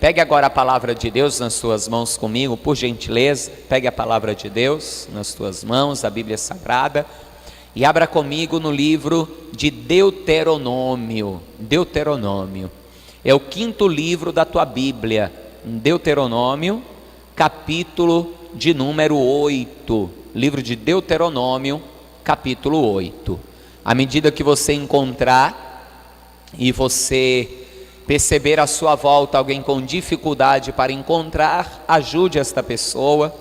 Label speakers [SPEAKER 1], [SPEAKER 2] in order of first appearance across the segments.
[SPEAKER 1] Pegue agora a palavra de Deus nas suas mãos comigo, por gentileza. Pegue a palavra de Deus nas tuas mãos, a Bíblia Sagrada, e abra comigo no livro de Deuteronômio. Deuteronômio é o 5º livro da tua Bíblia. Deuteronômio, capítulo de número 8. Livro de Deuteronômio, capítulo 8. À medida que você encontrar e você perceber à sua volta alguém com dificuldade para encontrar, ajude esta pessoa.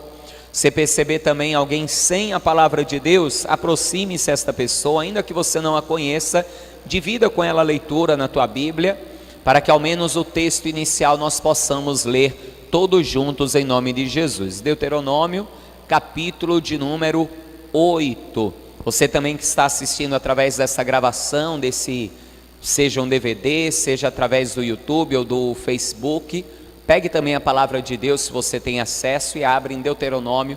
[SPEAKER 1] Se perceber também alguém sem a palavra de Deus, aproxime-se esta pessoa, ainda que você não a conheça, divida com ela a leitura na tua Bíblia, para que ao menos o texto inicial nós possamos ler todos juntos em nome de Jesus. Deuteronômio, capítulo de número 8. Você também que está assistindo através dessa gravação, seja um DVD, seja através do YouTube ou do Facebook, pegue também a palavra de Deus se você tem acesso e abre em Deuteronômio,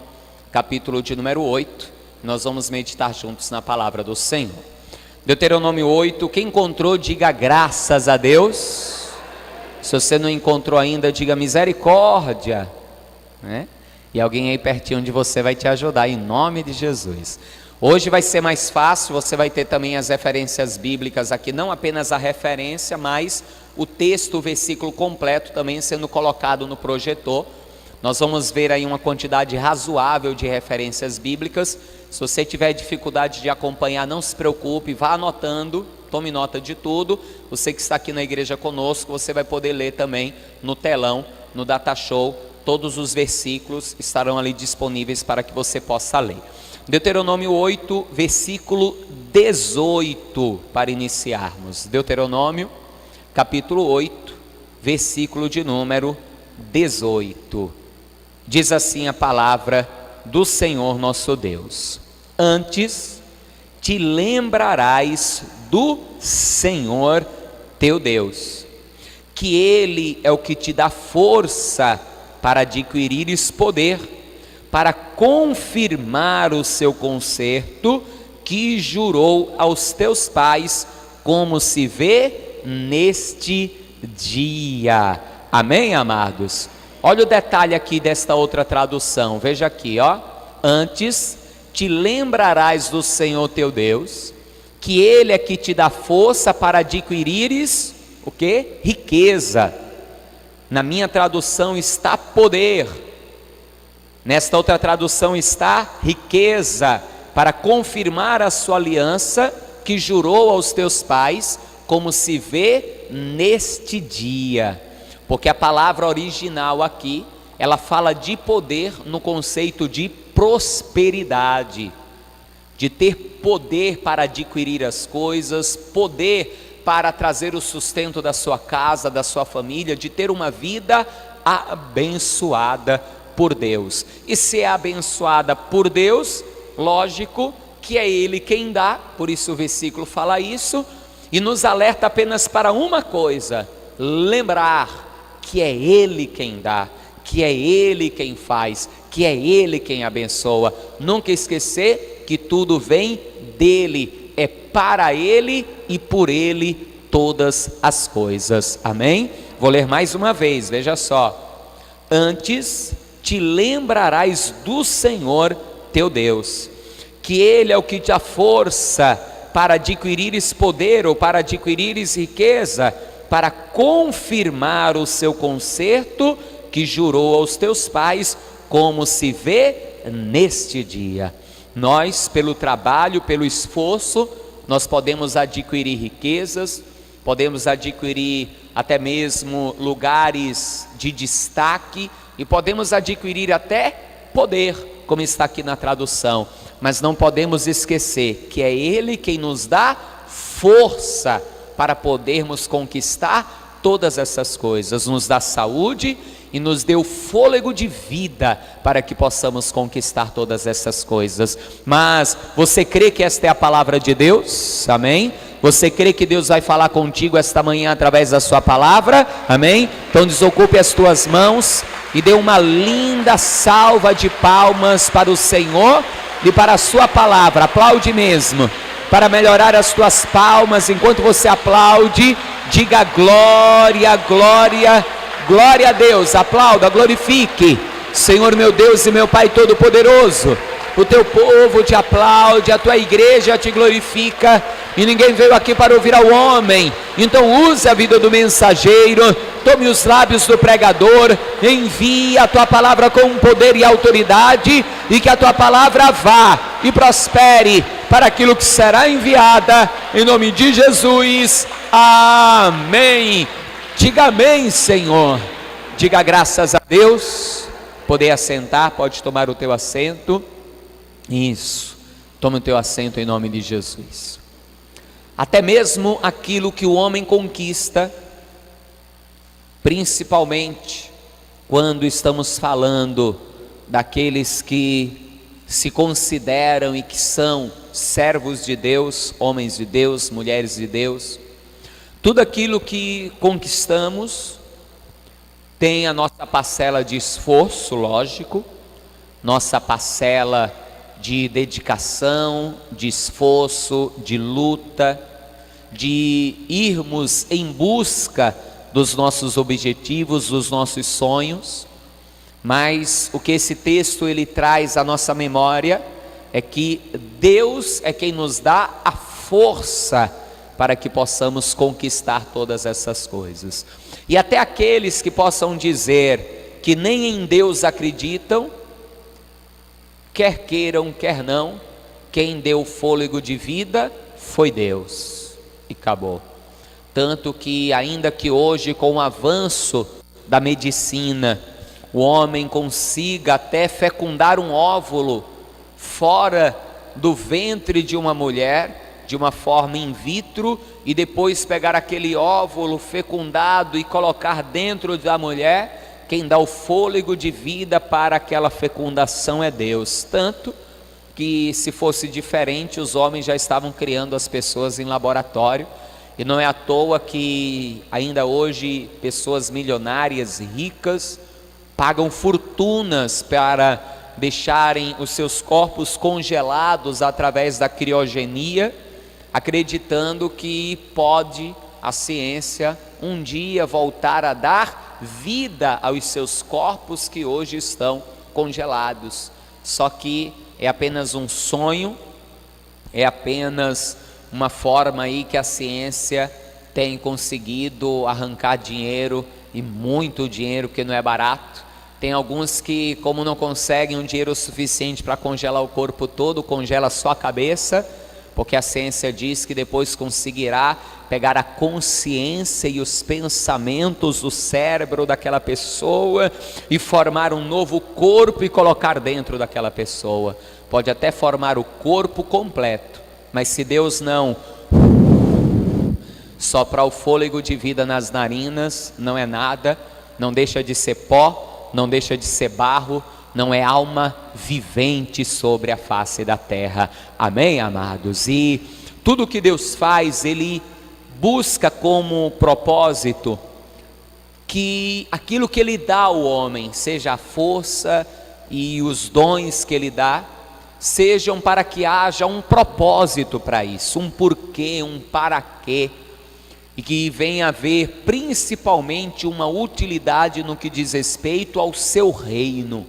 [SPEAKER 1] capítulo de número 8. Nós vamos meditar juntos na palavra do Senhor. Deuteronômio 8, quem encontrou, diga graças a Deus. Se você não encontrou ainda, diga misericórdia, né? E alguém aí pertinho de você vai te ajudar, em nome de Jesus. Hoje vai ser mais fácil, você vai ter também as referências bíblicas aqui, não apenas a referência, mas o texto, o versículo completo também sendo colocado no projetor. Nós vamos ver aí uma quantidade razoável de referências bíblicas. Se você tiver dificuldade de acompanhar, não se preocupe, vá anotando, tome nota de tudo. Você que está aqui na igreja conosco, você vai poder ler também no telão, no Data Show, todos os versículos estarão ali disponíveis para que você possa ler. Deuteronômio 8, versículo 18, para iniciarmos. Deuteronômio, capítulo 8, versículo de número 18. Diz assim a palavra do Senhor nosso Deus: antes te lembrarás do Senhor teu Deus, que Ele é o que te dá força para adquirires poder, para confirmar o seu concerto que jurou aos teus pais, como se vê neste dia. Amém, amados? Olha o detalhe aqui desta outra tradução, veja aqui, ó. Antes te lembrarás do Senhor teu Deus, que Ele é que te dá força para adquirires o quê? Riqueza. Na minha tradução está poder. Nesta outra tradução está riqueza, para confirmar a sua aliança que jurou aos teus pais, como se vê neste dia. Porque a palavra original aqui, ela fala de poder no conceito de prosperidade, de ter poder para adquirir as coisas, poder para trazer o sustento da sua casa, da sua família, de ter uma vida abençoada por Deus. E se é abençoada por Deus, lógico que é Ele quem dá, por isso o versículo fala isso, e nos alerta apenas para uma coisa: lembrar que é Ele quem dá, que é Ele quem faz, que é Ele quem abençoa. Nunca esquecer que tudo vem dEle, é para Ele e por Ele todas as coisas. Amém? Vou ler mais uma vez, veja só: antes te lembrarás do Senhor teu Deus, que Ele é o que te dá força para adquirires poder ou para adquirires riqueza, para confirmar o seu concerto que jurou aos teus pais, como se vê neste dia. Nós, pelo trabalho, pelo esforço, nós podemos adquirir riquezas, podemos adquirir até mesmo lugares de destaque, e podemos adquirir até poder, como está aqui na tradução, mas não podemos esquecer que é Ele quem nos dá força para podermos conquistar todas essas coisas, nos dá saúde e nos deu fôlego de vida para que possamos conquistar todas essas coisas. Mas você crê que esta é a palavra de Deus? Amém? Você crê que Deus vai falar contigo esta manhã através da sua palavra? Amém? Então desocupe as tuas mãos e dê uma linda salva de palmas para o Senhor e para a sua palavra. Aplaude mesmo, para melhorar as tuas palmas. Enquanto você aplaude, diga glória, glória, Glória a Deus, aplauda, glorifique. Senhor meu Deus e meu Pai Todo-Poderoso, o teu povo te aplaude, a tua igreja te glorifica, e ninguém veio aqui para ouvir ao homem. Então use a vida do mensageiro, tome os lábios do pregador, envie a tua palavra com poder e autoridade, e que a tua palavra vá e prospere para aquilo que será enviada, em nome de Jesus, amém. Diga amém, Senhor. Diga graças a Deus. Poder assentar, pode tomar o teu assento. Isso, tome o teu assento em nome de Jesus. Até mesmo aquilo que o homem conquista, principalmente quando estamos falando daqueles que se consideram e que são servos de Deus, homens de Deus, mulheres de Deus, tudo aquilo que conquistamos tem a nossa parcela de esforço, lógico, nossa parcela de dedicação, de esforço, de luta, de irmos em busca dos nossos objetivos, dos nossos sonhos. Mas o que esse texto ele traz à nossa memória é que Deus é quem nos dá a força para que possamos conquistar todas essas coisas. E até aqueles que possam dizer que nem em Deus acreditam, quer queiram, quer não, quem deu fôlego de vida foi Deus, e acabou. Tanto que ainda que hoje, com o avanço da medicina, o homem consiga até fecundar um óvulo fora do ventre de uma mulher, de uma forma in vitro, e depois pegar aquele óvulo fecundado e colocar dentro da mulher, quem dá o fôlego de vida para aquela fecundação é Deus. Tanto que, se fosse diferente, os homens já estavam criando as pessoas em laboratório, e não é à toa que ainda hoje pessoas milionárias, ricas, pagam fortunas para deixarem os seus corpos congelados através da criogenia, acreditando que pode a ciência um dia voltar a dar vida aos seus corpos que hoje estão congelados. Só que é apenas um sonho, é apenas uma forma aí que a ciência tem conseguido arrancar dinheiro, e muito dinheiro, que não é barato. Tem alguns que, como não conseguem um dinheiro suficiente para congelar o corpo todo, congela só a cabeça, porque a ciência diz que depois conseguirá pegar a consciência e os pensamentos do cérebro daquela pessoa e formar um novo corpo e colocar dentro daquela pessoa. Pode até formar o corpo completo, mas se Deus não soprar o fôlego de vida nas narinas, não é nada, não deixa de ser pó, não deixa de ser barro, não é alma vivente sobre a face da terra. Amém, amados? E tudo que Deus faz, Ele busca como propósito que aquilo que Ele dá ao homem, seja a força e os dons que Ele dá, sejam para que haja um propósito para isso, um porquê, um para quê, e que venha a haver principalmente uma utilidade no que diz respeito ao seu reino,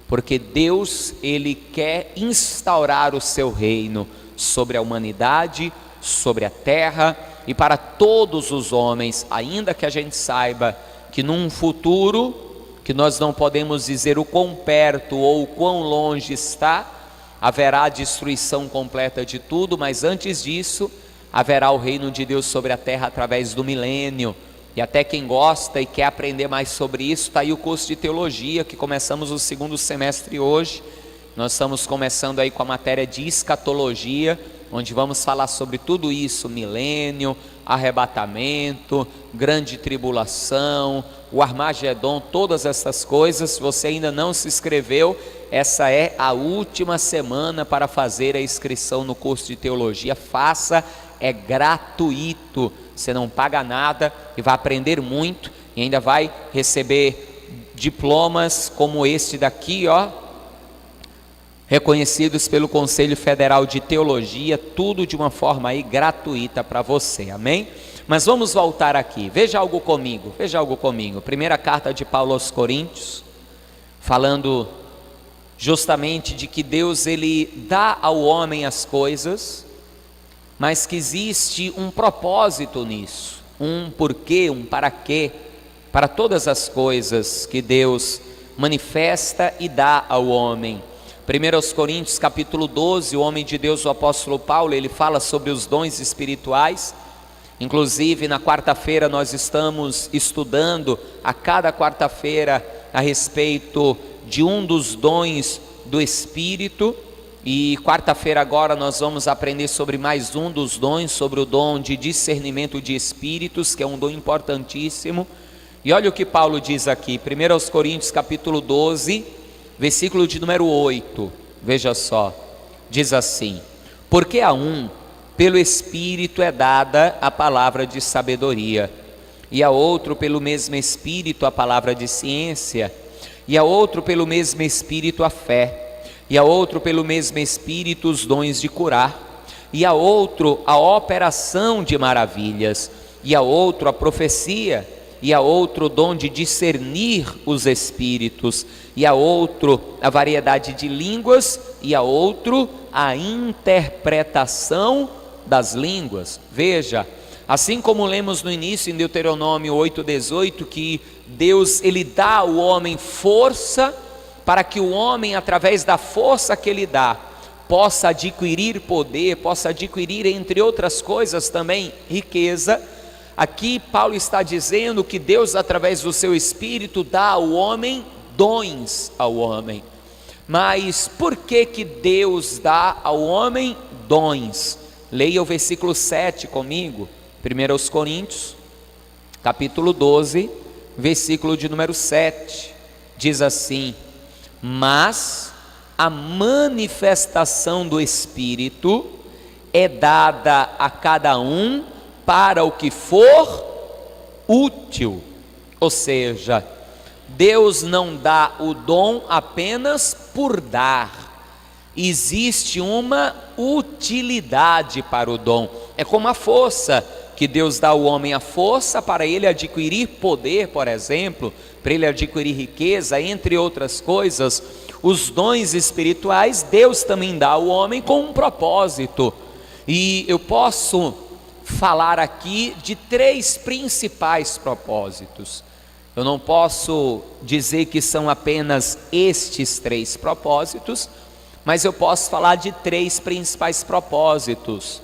[SPEAKER 1] porque Deus, Ele quer instaurar o seu reino sobre a humanidade, sobre a terra e para todos os homens, ainda que a gente saiba que num futuro, que nós não podemos dizer o quão perto ou o quão longe está, haverá a destruição completa de tudo, mas antes disso, haverá o reino de Deus sobre a terra através do milênio. E até quem gosta e quer aprender mais sobre isso, está aí o curso de teologia, que começamos o segundo semestre hoje. Nós estamos começando aí com a matéria de escatologia, onde vamos falar sobre tudo isso: milênio, arrebatamento, grande tribulação, o Armagedon, todas essas coisas. Se você ainda não se inscreveu, essa é a última semana para fazer a inscrição no curso de teologia. Faça, é gratuito, você não paga nada e vai aprender muito, e ainda vai receber diplomas como este daqui, ó, reconhecidos pelo Conselho Federal de Teologia, tudo de uma forma aí gratuita para você, amém? Mas vamos voltar aqui, veja algo comigo. Primeira carta de Paulo aos Coríntios, falando justamente de que Deus ele dá ao homem as coisas, mas que existe um propósito nisso, um porquê, um para quê, para todas as coisas que Deus manifesta e dá ao homem. 1 Coríntios capítulo 12, o homem de Deus, o apóstolo Paulo, ele fala sobre os dons espirituais. Inclusive na quarta-feira nós estamos estudando a cada quarta-feira a respeito de um dos dons do Espírito, e quarta-feira agora nós vamos aprender sobre mais um dos dons, sobre o dom de discernimento de espíritos, que é um dom importantíssimo. E olha o que Paulo diz aqui, 1 Coríntios capítulo 12, versículo de número 8, veja só, diz assim: porque a um, pelo Espírito é dada a palavra de sabedoria, e a outro pelo mesmo Espírito a palavra de ciência, e a outro pelo mesmo Espírito a fé, e a outro pelo mesmo Espírito os dons de curar, e a outro a operação de maravilhas, e a outro a profecia, e a outro o dom de discernir os espíritos, e a outro a variedade de línguas, e a outro a interpretação das línguas. Veja, assim como lemos no início em Deuteronômio 8:18, que Deus ele dá ao homem força, para que o homem, através da força que ele dá, possa adquirir poder, possa adquirir, entre outras coisas também, riqueza. Aqui Paulo está dizendo que Deus, através do seu Espírito, dá ao homem dons ao homem. Mas por que Deus dá ao homem dons? Leia o versículo 7 comigo, 1 Coríntios, capítulo 12, versículo de número 7, diz assim: mas a manifestação do Espírito é dada a cada um para o que for útil. Ou seja, Deus não dá o dom apenas por dar, existe uma utilidade para o dom. É como a força, que Deus dá ao homem a força para ele adquirir poder, por exemplo, para ele adquirir riqueza, entre outras coisas. Os dons espirituais Deus também dá ao homem com um propósito, e eu posso falar aqui de 3 principais propósitos. Eu não posso dizer que são apenas estes 3 propósitos, mas eu posso falar de 3 principais propósitos.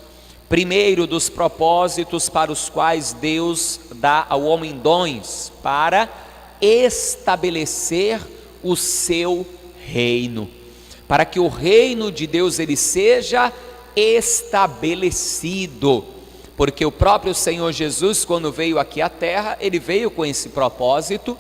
[SPEAKER 1] Primeiro dos propósitos para os quais Deus dá ao homem dons, para estabelecer o seu reino, para que o reino de Deus ele seja estabelecido, porque o próprio Senhor Jesus, quando veio aqui à terra, ele veio com esse propósito,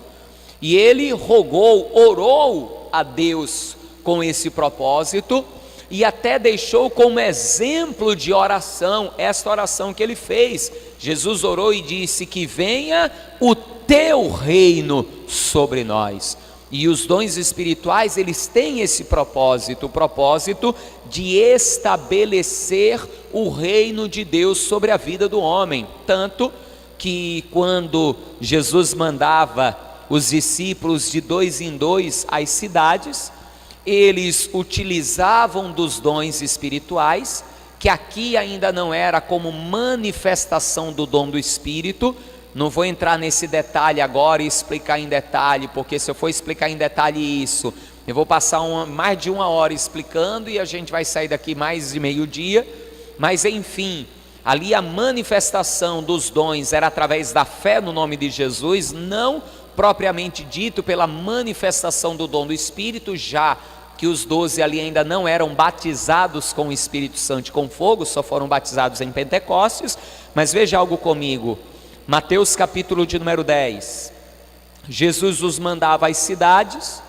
[SPEAKER 1] e ele orou a Deus com esse propósito, e até deixou como exemplo de oração esta oração que ele fez. Jesus orou e disse que venha o teu reino sobre nós. E os dons espirituais eles têm esse propósito, o propósito de estabelecer o reino de Deus sobre a vida do homem. Tanto que quando Jesus mandava os discípulos de 2 em 2 às cidades, eles utilizavam dos dons espirituais, que aqui ainda não era como manifestação do dom do Espírito. Não vou entrar nesse detalhe agora e explicar em detalhe, porque se eu for explicar em detalhe isso, eu vou passar mais de 1 hora explicando, e a gente vai sair daqui mais de meio-dia. Mas enfim, ali a manifestação dos dons era através da fé no nome de Jesus, não propriamente dito pela manifestação do dom do Espírito, já que os 12 ali ainda não eram batizados com o Espírito Santo e com fogo, só foram batizados em Pentecostes. Mas veja algo comigo, Mateus capítulo de número 10, Jesus os mandava às cidades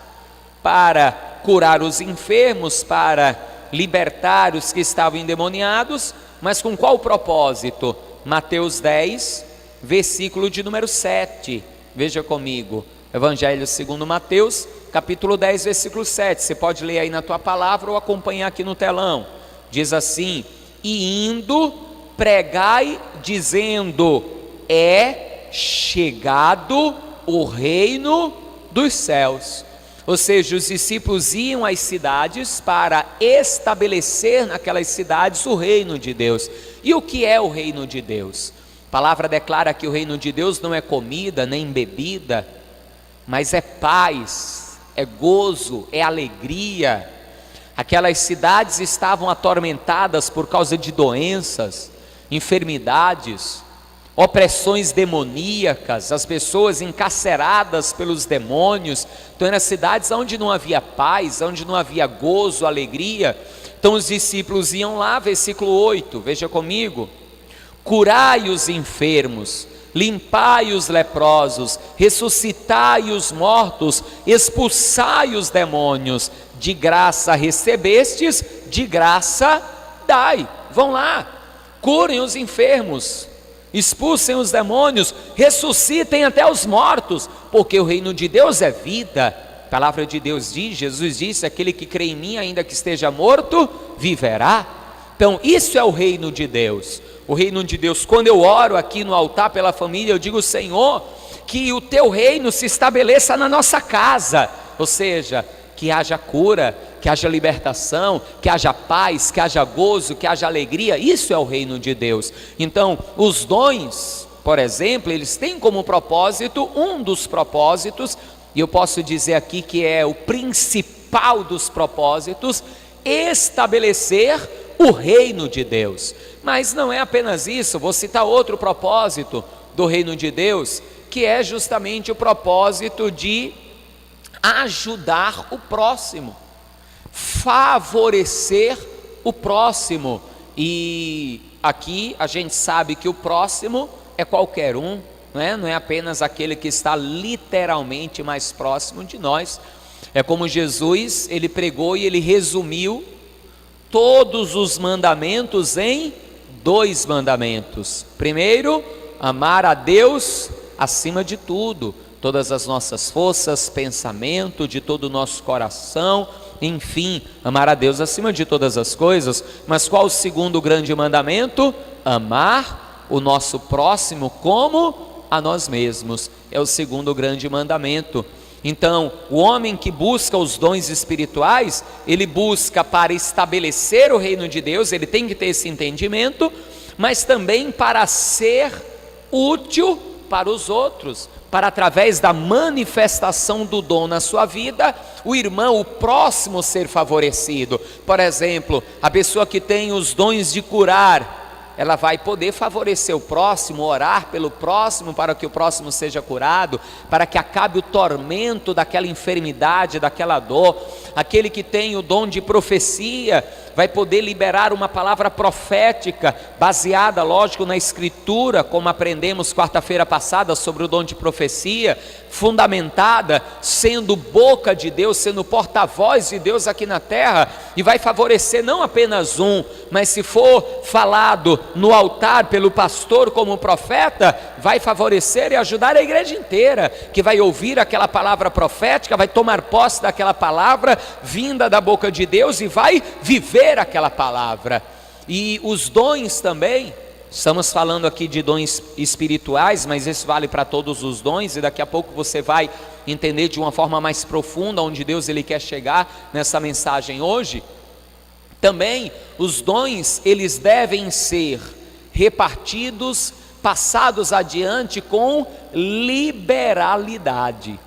[SPEAKER 1] para curar os enfermos, para libertar os que estavam endemoniados, mas com qual propósito? Mateus 10, versículo de número 7, veja comigo, Evangelho segundo Mateus, capítulo 10, versículo 7, você pode ler aí na tua palavra ou acompanhar aqui no telão. Diz assim: e indo, pregai dizendo, é chegado o reino dos céus. Ou seja, os discípulos iam às cidades para estabelecer naquelas cidades o reino de Deus. E o que é o reino de Deus? A palavra declara que o reino de Deus não é comida nem bebida, mas é paz, é gozo, é alegria. Aquelas cidades estavam atormentadas por causa de doenças, enfermidades, opressões demoníacas, as pessoas encarceradas pelos demônios. Então eram cidades onde não havia paz, onde não havia gozo, alegria. Então os discípulos iam lá, versículo 8, veja comigo: curai os enfermos, limpai os leprosos, ressuscitai os mortos, expulsai os demônios, de graça recebestes, de graça dai. Vão lá, curem os enfermos, expulsem os demônios, ressuscitem até os mortos, porque o reino de Deus é vida. A palavra de Deus diz, Jesus disse: aquele que crê em mim, ainda que esteja morto, viverá. Então isso é o reino de Deus. O reino de Deus, quando eu oro aqui no altar pela família, eu digo: Senhor, que o teu reino se estabeleça na nossa casa, ou seja, que haja cura, que haja libertação, que haja paz, que haja gozo, que haja alegria. Isso é o reino de Deus. Então os dons, por exemplo, eles têm como propósito, um dos propósitos, e eu posso dizer aqui que é o principal dos propósitos, estabelecer o reino de Deus. Mas não é apenas isso, vou citar outro propósito do reino de Deus, que é justamente o propósito de ajudar o próximo, favorecer o próximo. E aqui a gente sabe que o próximo é qualquer um, não é apenas aquele que está literalmente mais próximo de nós. É como Jesus, ele pregou e ele resumiu todos os mandamentos em 2 mandamentos. Primeiro, amar a Deus acima de tudo, todas as nossas forças, pensamento, de todo o nosso coração, enfim, amar a Deus acima de todas as coisas. Mas qual o segundo grande mandamento? Amar o nosso próximo como a nós mesmos. É o segundo grande mandamento. Então, o homem que busca os dons espirituais, ele busca para estabelecer o reino de Deus, ele tem que ter esse entendimento, mas também para ser útil para os outros, para através da manifestação do dom na sua vida, o irmão, o próximo ser favorecido. Por exemplo, a pessoa que tem os dons de curar, ela vai poder favorecer o próximo, orar pelo próximo para que o próximo seja curado, para que acabe o tormento daquela enfermidade, daquela dor. Aquele que tem o dom de profecia vai poder liberar uma palavra profética, baseada, lógico, na Escritura, como aprendemos quarta-feira passada sobre o dom de profecia, fundamentada, sendo boca de Deus, sendo porta-voz de Deus aqui na terra, e vai favorecer não apenas um, mas se for falado no altar pelo pastor como profeta, vai favorecer e ajudar a igreja inteira, que vai ouvir aquela palavra profética, vai tomar posse daquela palavra vinda da boca de Deus e vai viver aquela palavra. E os dons também, estamos falando aqui de dons espirituais, mas isso vale para todos os dons, e daqui a pouco você vai entender de uma forma mais profunda onde Deus ele quer chegar nessa mensagem hoje. Também os dons, eles devem ser repartidos, passados adiante com liberalidade.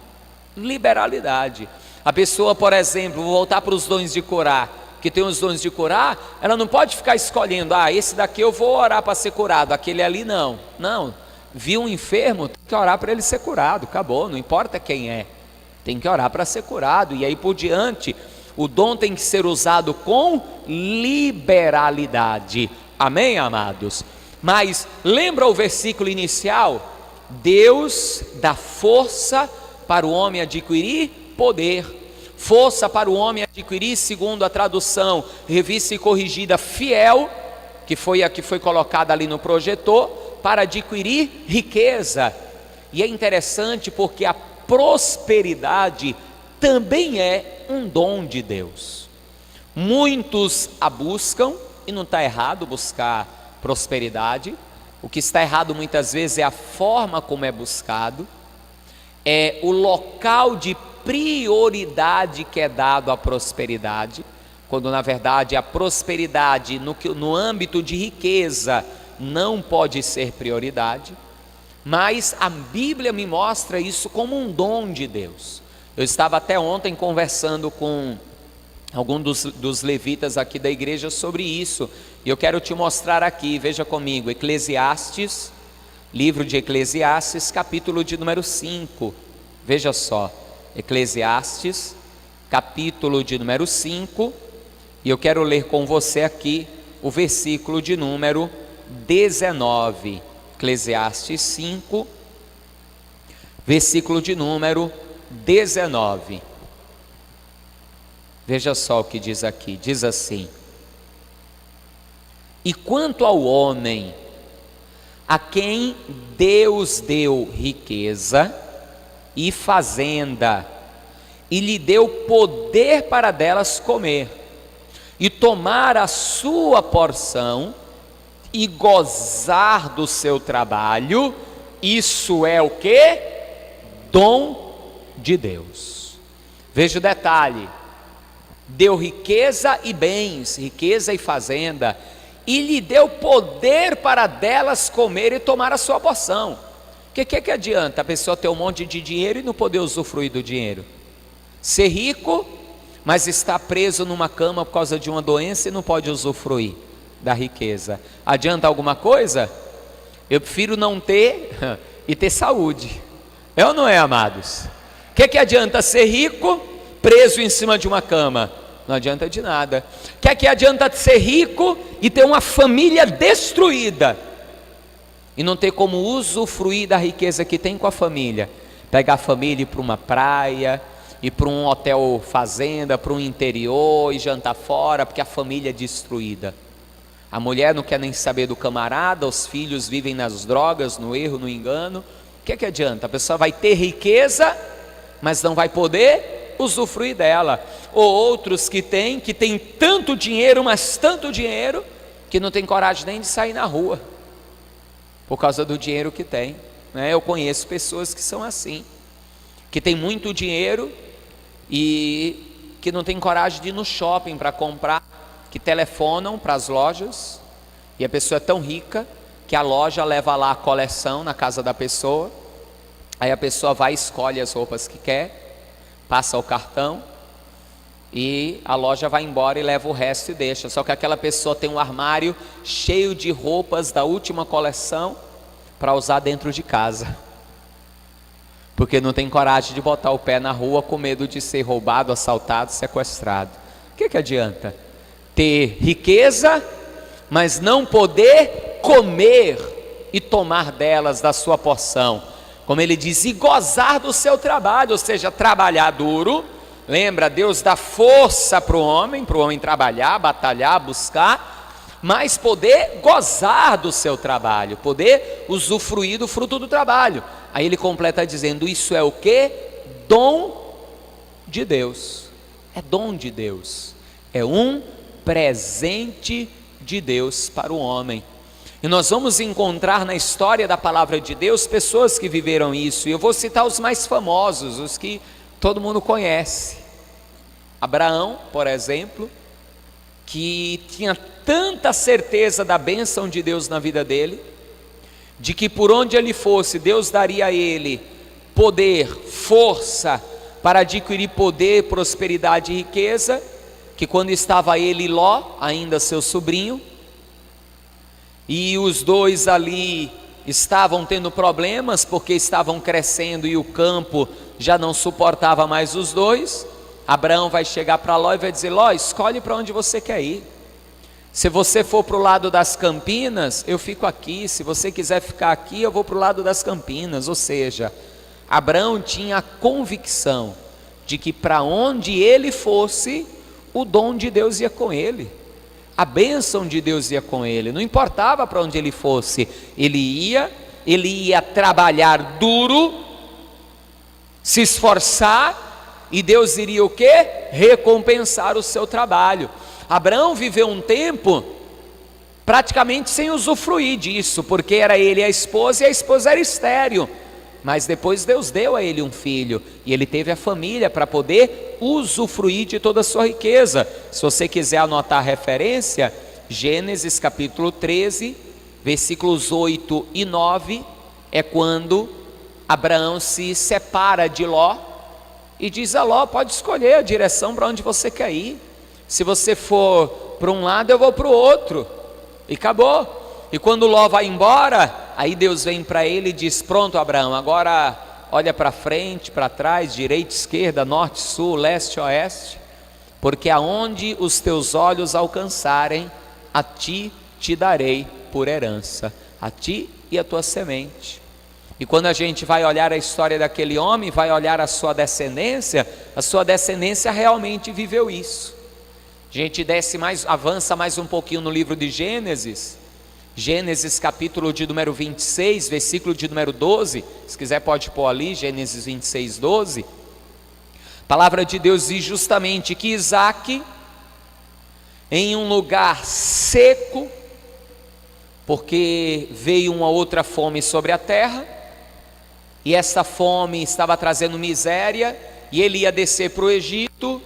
[SPEAKER 1] Liberalidade. A pessoa, por exemplo, vou voltar para os dons de curar, que tem os dons de curar, ela não pode ficar escolhendo: esse daqui eu vou orar para ser curado, aquele ali não. Não, viu um enfermo, tem que orar para ele ser curado, acabou, não importa quem é, tem que orar para ser curado, e aí por diante. O dom tem que ser usado com liberalidade, amém, amados? Mas lembra o versículo inicial? Deus dá força para o homem adquirir poder, força para o homem adquirir, segundo a tradução revista e corrigida fiel, que foi a que foi colocada ali no projetor, para adquirir riqueza. E é interessante porque a prosperidade também é um dom de Deus. Muitos a buscam, e não está errado buscar prosperidade, O que está errado muitas vezes é a forma como é buscado, é o local de prioridade que é dado à prosperidade, quando na verdade a prosperidade no âmbito de riqueza não pode ser prioridade, mas a Bíblia me mostra isso como um dom de Deus. Eu estava até ontem conversando com algum dos levitas aqui da igreja sobre isso, e eu quero te mostrar aqui, veja comigo, Eclesiastes, livro de Eclesiastes, capítulo de número 5, veja só, Eclesiastes, capítulo de número 5, e eu quero ler com você aqui o versículo de número 19, Eclesiastes 5, versículo de número 19, veja só o que diz aqui, diz assim: e quanto ao homem, a quem Deus deu riqueza e fazenda, e lhe deu poder para delas comer, e tomar a sua porção, e gozar do seu trabalho, isso é o que? Dom de Deus. Veja o detalhe: deu riqueza e bens, riqueza e fazenda, e lhe deu poder para delas comer e tomar a sua porção. O que adianta a pessoa ter um monte de dinheiro e não poder usufruir do dinheiro? Ser rico, mas está preso numa cama por causa de uma doença e não pode usufruir da riqueza. Adianta alguma coisa? Eu prefiro não ter e ter saúde. É ou não é, amados? O que adianta ser rico, preso em cima de uma cama? Não adianta de nada. O que adianta ser rico e ter uma família destruída e não ter como usufruir da riqueza que tem com a família? Pegar a família e ir para uma praia, ir para um hotel fazenda, para um interior e jantar fora, porque a família é destruída. A mulher não quer nem saber do camarada, os filhos vivem nas drogas, no erro, no engano. O que adianta? A pessoa vai ter riqueza, mas não vai poder usufruir dela. Ou outros que têm tanto dinheiro, mas tanto dinheiro, que não tem coragem nem de sair na rua, por causa do dinheiro que tem, né? Eu conheço pessoas que são assim, que tem muito dinheiro e que não tem coragem de ir no shopping para comprar, que telefonam para as lojas, e a pessoa é tão rica que a loja leva lá a coleção na casa da pessoa, aí a pessoa vai e escolhe as roupas que quer, passa o cartão, e a loja vai embora e leva o resto e deixa. Só que aquela pessoa tem um armário cheio de roupas da última coleção para usar dentro de casa, porque não tem coragem de botar o pé na rua com medo de ser roubado, assaltado, sequestrado. O que adianta? Ter riqueza, mas não poder comer e tomar delas da sua porção, como ele diz, e gozar do seu trabalho, ou seja, trabalhar duro. Lembra, Deus dá força para o homem trabalhar, batalhar, buscar, mas poder gozar do seu trabalho, poder usufruir do fruto do trabalho. Aí ele completa dizendo, isso é o que? Dom de Deus. É dom de Deus, é um presente de Deus para o homem. E nós vamos encontrar na história da palavra de Deus pessoas que viveram isso, e eu vou citar os mais famosos, os que todo mundo conhece. Abraão, por exemplo, que tinha tanta certeza da bênção de Deus na vida dele, de que por onde ele fosse, Deus daria a ele poder, força para adquirir poder, prosperidade e riqueza, que quando estava ele e Ló, ainda seu sobrinho, e os dois ali estavam tendo problemas, porque estavam crescendo e o campo já não suportava mais os dois, Abraão vai chegar para Ló e vai dizer, Ló, escolhe para onde você quer ir. Se você for para o lado das campinas, eu fico aqui. Se você quiser ficar aqui, eu vou para o lado das campinas. Ou seja, Abraão tinha a convicção de que para onde ele fosse, o dom de Deus ia com ele, a bênção de Deus ia com ele. Não importava para onde ele fosse, ele ia trabalhar duro, se esforçar, e Deus iria o quê? Recompensar o seu trabalho. Abraão viveu um tempo praticamente sem usufruir disso, porque era ele e a esposa era estéril. Mas depois Deus deu a ele um filho, e ele teve a família para poder usufruir de toda a sua riqueza. Se você quiser anotar a referência, Gênesis capítulo 13, versículos 8 e 9, é quando Abraão se separa de Ló, e diz a Ló: pode escolher a direção para onde você quer ir, se você for para um lado eu vou para o outro, e acabou. E quando Ló vai embora, aí Deus vem para ele e diz: pronto, Abraão, agora olha para frente, para trás, direita, esquerda, norte, sul, leste, oeste, porque aonde os teus olhos alcançarem, a ti te darei por herança, a ti e a tua semente. E quando a gente vai olhar a história daquele homem, vai olhar a sua descendência realmente viveu isso. A gente avança mais um pouquinho no livro de Gênesis, Gênesis capítulo de número 26, versículo de número 12, se quiser pode pôr ali, Gênesis 26, 12, a palavra de Deus diz justamente que Isaque, em um lugar seco, porque veio uma outra fome sobre a terra, e essa fome estava trazendo miséria, e ele ia descer para o Egito.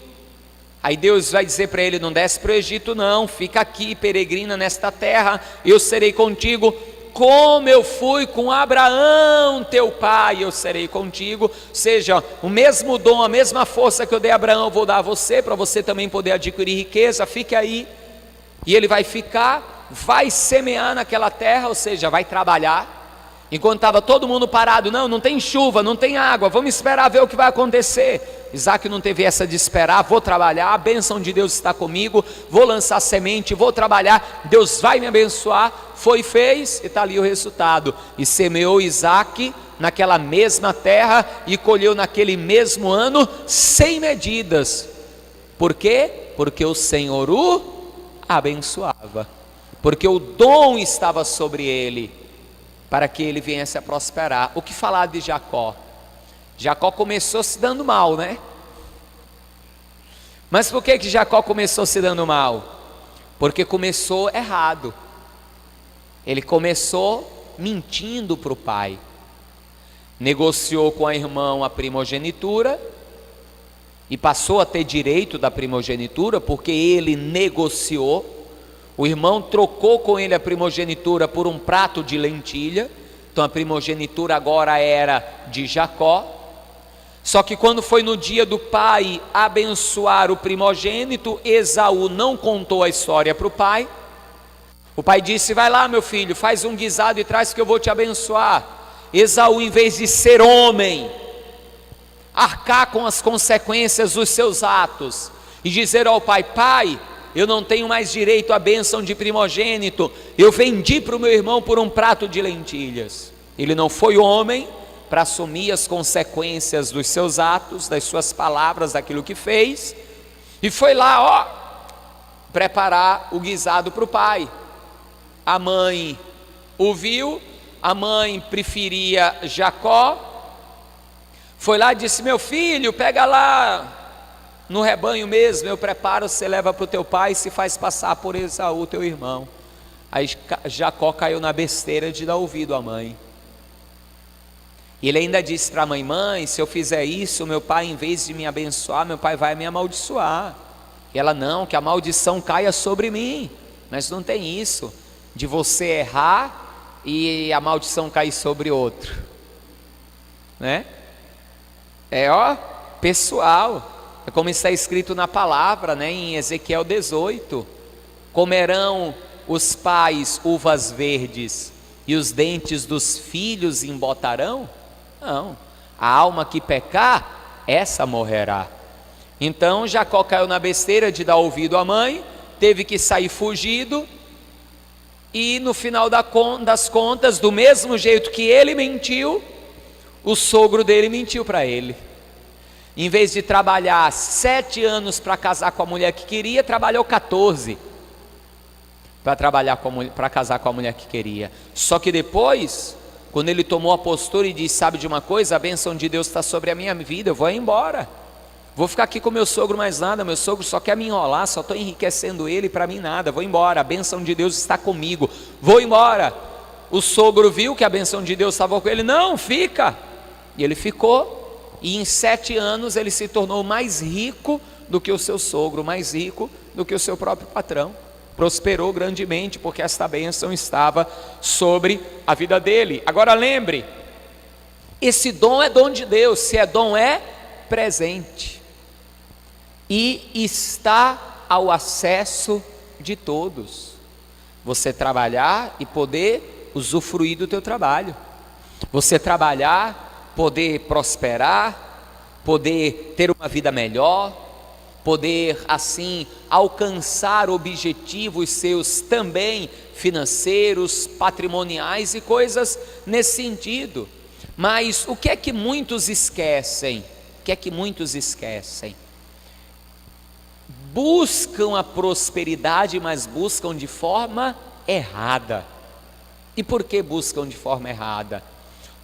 [SPEAKER 1] Aí Deus vai dizer para ele: não desce para o Egito não, fica aqui, peregrina nesta terra, eu serei contigo, como eu fui com Abraão teu pai, eu serei contigo. Ou seja, o mesmo dom, a mesma força que eu dei a Abraão, eu vou dar a você, para você também poder adquirir riqueza, fique aí. E ele vai ficar, vai semear naquela terra, ou seja, vai trabalhar. Enquanto estava todo mundo parado, não tem chuva, não tem água, vamos esperar ver o que vai acontecer. Isaque não teve essa de esperar, vou trabalhar, a bênção de Deus está comigo, vou lançar semente, vou trabalhar, Deus vai me abençoar. Foi, fez, e está ali o resultado. E semeou Isaque naquela mesma terra, e colheu naquele mesmo ano, sem medidas. Por quê? Porque o Senhor o abençoava, porque o dom estava sobre ele, para que ele viesse a prosperar. O que falar de Jacó? Jacó começou se dando mal, né? Mas por que Jacó começou se dando mal? Porque começou errado. Ele começou mentindo para o pai. Negociou com a irmã a primogenitura, e passou a ter direito da primogenitura, porque ele negociou. O irmão trocou com ele a primogenitura por um prato de lentilha. Então a primogenitura agora era de Jacó. Só que quando foi no dia do pai abençoar o primogênito, Esaú não contou a história para o pai. O pai disse: vai lá meu filho, faz um guisado e traz que eu vou te abençoar. Esaú, em vez de ser homem, arcar com as consequências dos seus atos e dizer ao pai: pai, eu não tenho mais direito à bênção de primogênito, eu vendi para o meu irmão por um prato de lentilhas. Ele não foi homem para assumir as consequências dos seus atos, das suas palavras, daquilo que fez, e foi lá, preparar o guisado para o pai. A mãe o viu, a mãe preferia Jacó, foi lá e disse: meu filho, pega lá no rebanho mesmo, eu preparo, você leva para o teu pai e se faz passar por Esaú, teu irmão. Aí Jacó caiu na besteira de dar ouvido à mãe. E ele ainda disse para a mãe: mãe, se eu fizer isso, meu pai, em vez de me abençoar, meu pai vai me amaldiçoar. E ela: não, que a maldição caia sobre mim. Mas não tem isso, de você errar e a maldição cair sobre outro, né? É pessoal. É como está escrito na palavra, né, em Ezequiel 18: comerão os pais uvas verdes e os dentes dos filhos embotarão? Não, a alma que pecar, essa morrerá. Então Jacó caiu na besteira de dar ouvido à mãe, teve que sair fugido, e no final das contas, do mesmo jeito que ele mentiu, o sogro dele mentiu para ele. Em vez de trabalhar 7 anos para casar com a mulher que queria, trabalhou 14 para casar com a mulher que queria. Só que depois, quando ele tomou a postura e disse: sabe de uma coisa, a bênção de Deus está sobre a minha vida, eu vou embora. Vou ficar aqui com meu sogro mais nada, meu sogro só quer me enrolar, só estou enriquecendo ele, para mim nada, vou embora, a bênção de Deus está comigo, vou embora. O sogro viu que a bênção de Deus estava com ele, não, fica. E ele ficou, e em 7 anos ele se tornou mais rico do que o seu sogro, mais rico do que o seu próprio patrão. Prosperou grandemente, porque esta bênção estava sobre a vida dele. Agora lembre, esse dom é dom de Deus, se é dom é presente, e está ao acesso de todos. Você trabalhar e poder usufruir do teu trabalho, você trabalhar, poder prosperar, poder ter uma vida melhor, poder assim alcançar objetivos seus também financeiros, patrimoniais e coisas nesse sentido. Mas o que é que muitos esquecem? O que é que muitos esquecem? Buscam a prosperidade, mas buscam de forma errada. E por que buscam de forma errada?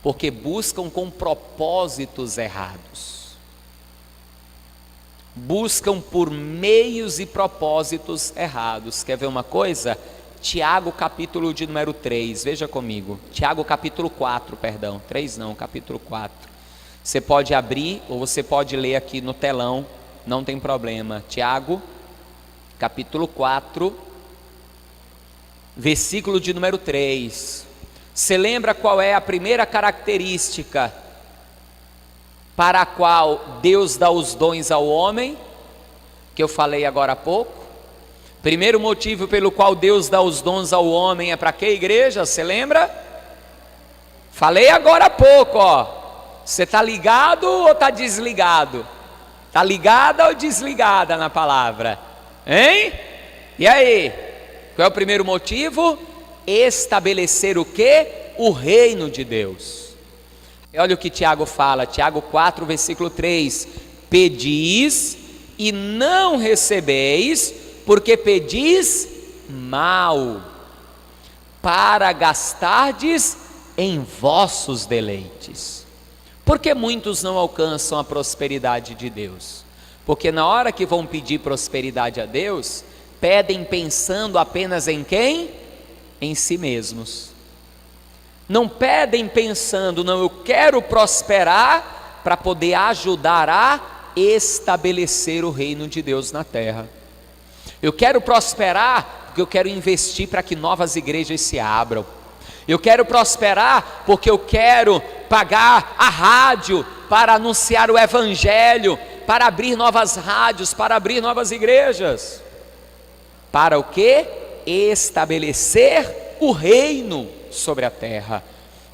[SPEAKER 1] Porque buscam com propósitos errados. Buscam por meios e propósitos errados. Quer ver uma coisa? Tiago capítulo de número 3, veja comigo. Tiago capítulo 4, perdão, 3 não, capítulo 4. Você pode abrir ou você pode ler aqui no telão, não tem problema. Tiago capítulo 4, versículo de número 3. Você lembra qual é a primeira característica para a qual Deus dá os dons ao homem, que eu falei agora há pouco? Primeiro motivo pelo qual Deus dá os dons ao homem é para que, igreja? Você lembra? Falei agora há pouco, ó. Você está ligado ou está desligado? Está ligada ou desligada na palavra? Hein? E aí? Qual é o primeiro motivo? Estabelecer o quê? O reino de Deus. Olha o que Tiago fala, Tiago 4, versículo 3: pedis e não recebeis, porque pedis mal, para gastardes em vossos deleites. Por que muitos não alcançam a prosperidade de Deus? Porque na hora que vão pedir prosperidade a Deus, pedem pensando apenas em quem? Em si mesmos. Não pedem pensando, não, eu quero prosperar para poder ajudar a estabelecer o reino de Deus na terra. Eu quero prosperar porque eu quero investir para que novas igrejas se abram. Eu quero prosperar porque eu quero pagar a rádio para anunciar o evangelho, para abrir novas rádios, para abrir novas igrejas. Para o quê? Estabelecer o reino sobre a terra.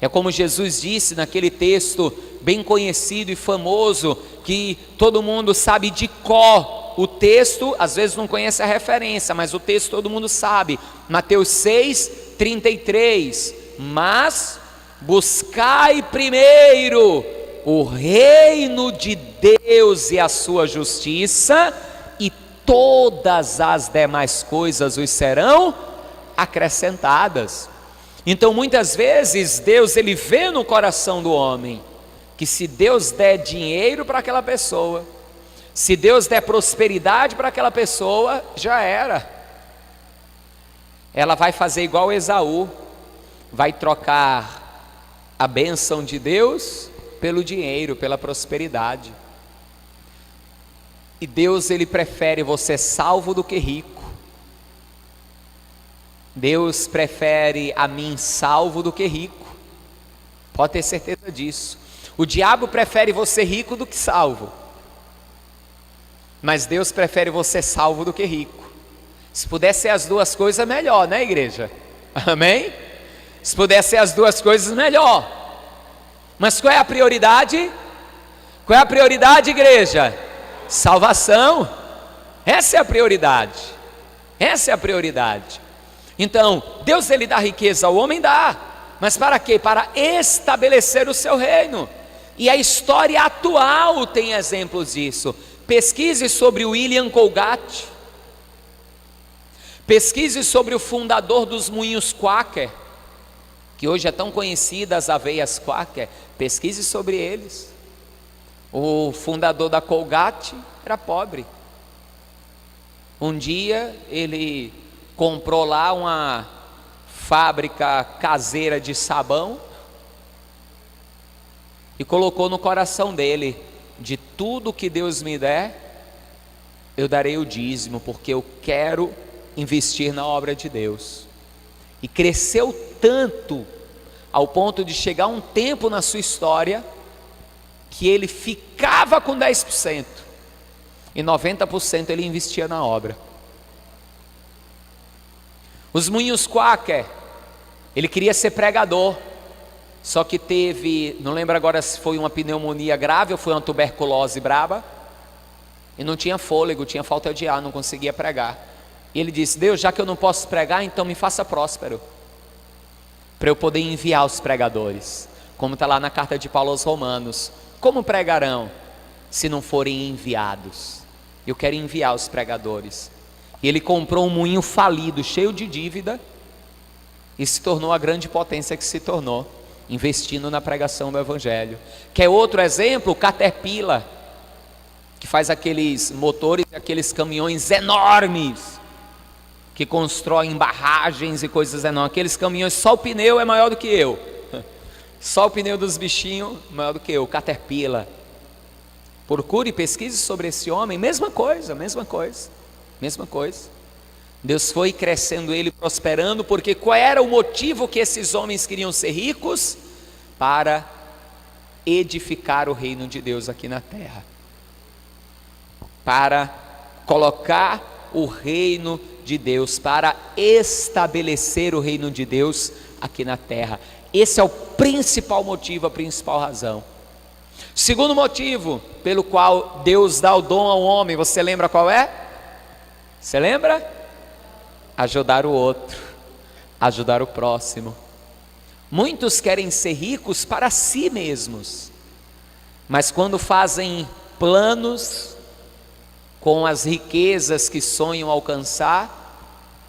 [SPEAKER 1] É como Jesus disse naquele texto bem conhecido e famoso, que todo mundo sabe de cor o texto, às vezes não conhece a referência, mas o texto todo mundo sabe. Mateus 6, 33. Mas buscai primeiro o reino de Deus e a sua justiça, e todas as demais coisas os serão acrescentadas. Então muitas vezes Deus, ele vê no coração do homem que se Deus der dinheiro para aquela pessoa, se Deus der prosperidade para aquela pessoa, já era. Ela vai fazer igual Esaú, vai trocar a bênção de Deus pelo dinheiro, pela prosperidade. E Deus, ele prefere você salvo do que rico. Deus prefere a mim salvo do que rico. Pode ter certeza disso. O diabo prefere você rico do que salvo, mas Deus prefere você salvo do que rico. Se puder ser as duas coisas, melhor, né, igreja? Amém? Se puder ser as duas coisas, melhor. Mas qual é a prioridade? Qual é a prioridade, igreja? Salvação. Essa é a prioridade. Essa é a prioridade. Então, Deus, ele dá riqueza ao homem, dá. Mas para quê? Para estabelecer o seu reino. E a história atual tem exemplos disso. Pesquise sobre o William Colgate. Pesquise sobre o fundador dos moinhos Quaker, que hoje é tão conhecida as aveias Quaker. Pesquise sobre eles. O fundador da Colgate era pobre. Um dia ele comprou lá uma fábrica caseira de sabão e colocou no coração dele: de tudo que Deus me der, eu darei o dízimo, porque eu quero investir na obra de Deus. E cresceu tanto, ao ponto de chegar um tempo na sua história que ele ficava com 10% e 90% ele investia na obra. Os moinhos Quaker, ele queria ser pregador, só que teve, não lembro agora se foi uma pneumonia grave ou foi uma tuberculose braba, e não tinha fôlego, tinha falta de ar, não conseguia pregar. E ele disse: Deus, já que eu não posso pregar, então me faça próspero, para eu poder enviar os pregadores, como está lá na carta de Paulo aos Romanos. Como pregarão se não forem enviados? Eu quero enviar os pregadores. E ele comprou um moinho falido, cheio de dívida, e se tornou a grande potência que se tornou, investindo na pregação do Evangelho. Quer outro exemplo? O Caterpillar, que faz aqueles motores, aqueles caminhões enormes, que constroem barragens e coisas enormes. Aqueles caminhões, só o pneu é maior do que eu. Só o pneu dos bichinhos maior do que eu. Caterpillar. Procure e pesquise sobre esse homem. Mesma coisa. Deus foi crescendo ele, prosperando, porque qual era o motivo que esses homens queriam ser ricos? Para edificar o reino de Deus aqui na terra, para colocar o reino de Deus, para estabelecer o reino de Deus aqui na terra. Esse é o principal motivo, a principal razão. Segundo motivo pelo qual Deus dá o dom ao homem, você lembra qual é? Você lembra? Ajudar o outro, ajudar o próximo. Muitos querem ser ricos para si mesmos, mas quando fazem planos com as riquezas que sonham alcançar,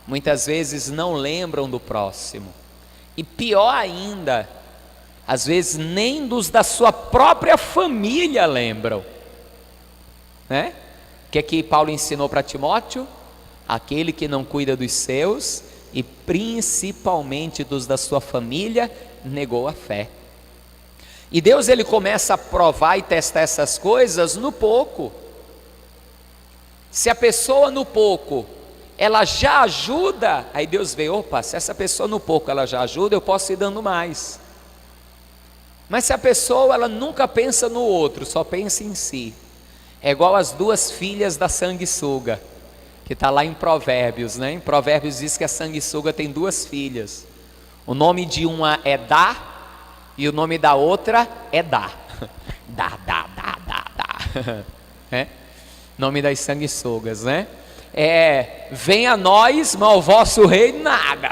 [SPEAKER 1] muitas vezes não lembram do próximo. E pior ainda, às vezes nem dos da sua própria família lembram, né? O que é que Paulo ensinou para Timóteo? Aquele que não cuida dos seus, e principalmente dos da sua família, negou a fé. E Deus, ele começa a provar e testar essas coisas no pouco. Se a pessoa no pouco, ela já ajuda, aí Deus vê: opa, se essa pessoa no pouco ela já ajuda, eu posso ir dando mais. Mas se a pessoa ela nunca pensa no outro, só pensa em si, é igual as duas filhas da sanguessuga, que está lá em Provérbios, né? Em Provérbios diz que a sanguessuga tem duas filhas. O nome de uma é Dá, e o nome da outra é Dá. Dá. É? Nome das sanguessugas, né? Venha a nós, mas o vosso rei nada.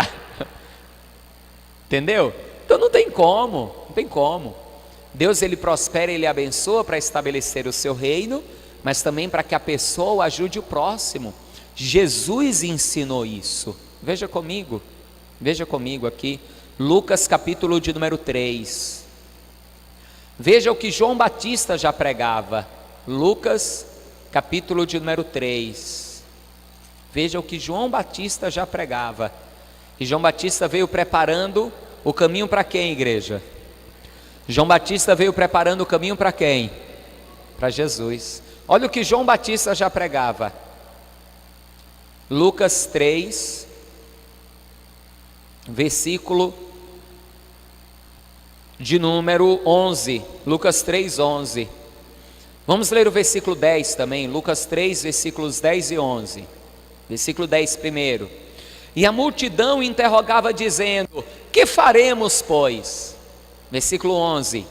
[SPEAKER 1] Entendeu? Então não tem como. Deus, ele prospera, ele abençoa para estabelecer o seu reino, mas também para que a pessoa ajude o próximo. Jesus ensinou isso. Veja comigo aqui, Lucas capítulo de número 3. Veja o que João Batista já pregava. Lucas capítulo de número 3. Veja o que João Batista já pregava. E João Batista veio preparando o caminho para quem, igreja? João Batista veio preparando o caminho para quem? Para Jesus. Olha o que João Batista já pregava. Lucas 3, versículo de número 11. Lucas 3, 11. Vamos ler o versículo 10 também. Lucas 3, versículos 10 e 11. Versículo 10 primeiro. E a multidão interrogava dizendo: que faremos, pois? Versículo 11.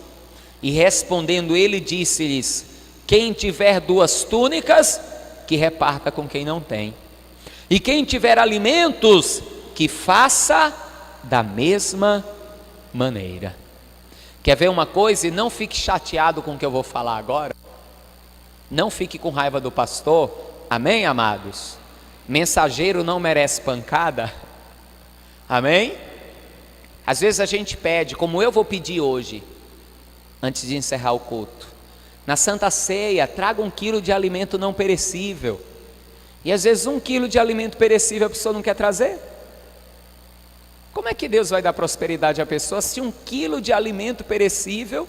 [SPEAKER 1] E respondendo ele, disse-lhes: quem tiver 2 túnicas, que reparta com quem não tem. E quem tiver alimentos, que faça da mesma maneira. Quer ver uma coisa? E não fique chateado com o que eu vou falar agora. Não fique com raiva do pastor. Amém, amados? Mensageiro não merece pancada. Amém? Às vezes a gente pede, como eu vou pedir hoje, antes de encerrar o culto: Na Santa Ceia, traga 1 quilo de alimento não perecível. E às vezes 1 quilo de alimento perecível a pessoa não quer trazer. Como é que Deus vai dar prosperidade à pessoa se 1 quilo de alimento perecível